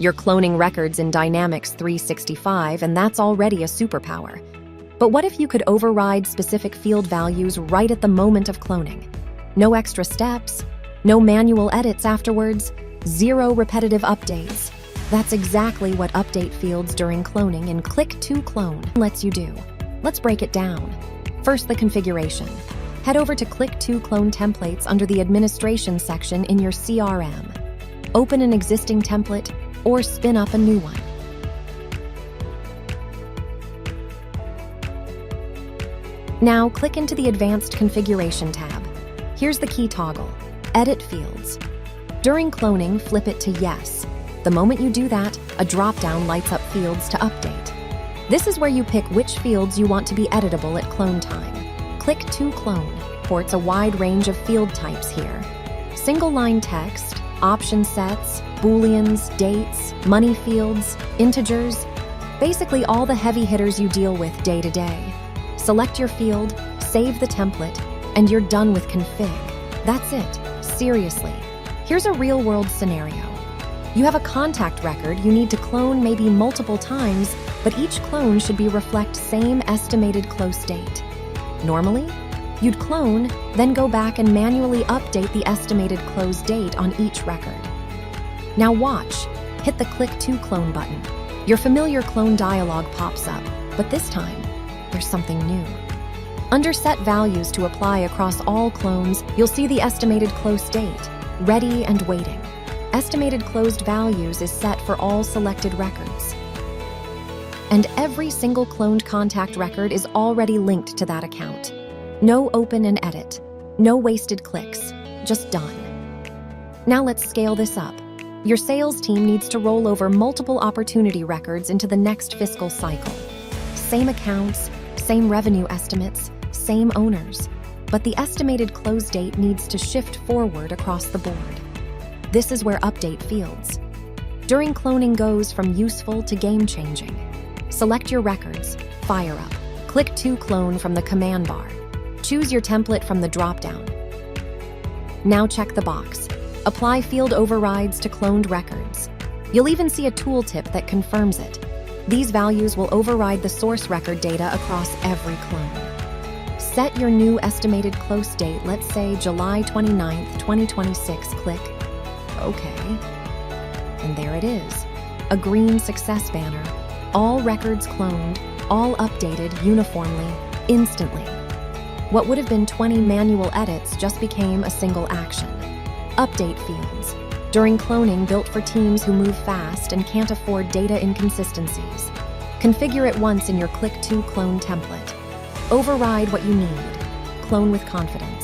You're cloning records in Dynamics 365, and that's already a superpower. But what if you could override specific field values right at the moment of cloning? No extra steps, no manual edits afterwards, zero repetitive updates. That's exactly what update fields during cloning in Click2Clone lets you do. Let's break it down. First, the configuration. Head over to Click2Clone templates under the administration section in your CRM. Open an existing template or spin up a new one. Now, click into the Advanced Configuration tab. Here's the key toggle, Edit Fields. During cloning, flip it to Yes. The moment you do that, a drop-down lights up fields to update. This is where you pick which fields you want to be editable at clone time. Click2Clone ports a wide range of field types here. Single-line text, option sets, booleans, dates, money fields, integers, basically all the heavy hitters you deal with day to day. Select your field, save the template, and you're done with config. That's it, seriously. Here's a real-world scenario. You have a contact record you need to clone maybe multiple times, but each clone should reflect same estimated close date. Normally, you'd clone, then go back and manually update the estimated close date on each record. Now watch, hit the Click2Clone button. Your familiar clone dialog pops up, but this time, there's something new. Under Set Values to apply across all clones, you'll see the estimated close date, ready and waiting. Estimated closed values is set for all selected records. And every single cloned contact record is already linked to that account. No open and edit, no wasted clicks, just done. Now let's scale this up. Your sales team needs to roll over multiple opportunity records into the next fiscal cycle. Same accounts, same revenue estimates, same owners, but the estimated close date needs to shift forward across the board. This is where update fields. During cloning goes from useful to game-changing. Select your records, fire up, Click2Clone from the command bar. Choose your template from the drop-down. Now check the box. Apply field overrides to cloned records. You'll even see a tooltip that confirms it. These values will override the source record data across every clone. Set your new estimated close date, let's say July 29th, 2026, click OK. And there it is, a green success banner. All records cloned, all updated uniformly, instantly. What would have been 20 manual edits just became a single action. Update fields. During cloning built for teams who move fast and can't afford data inconsistencies. Configure it once in your Click2Clone template. Override what you need. Clone with confidence.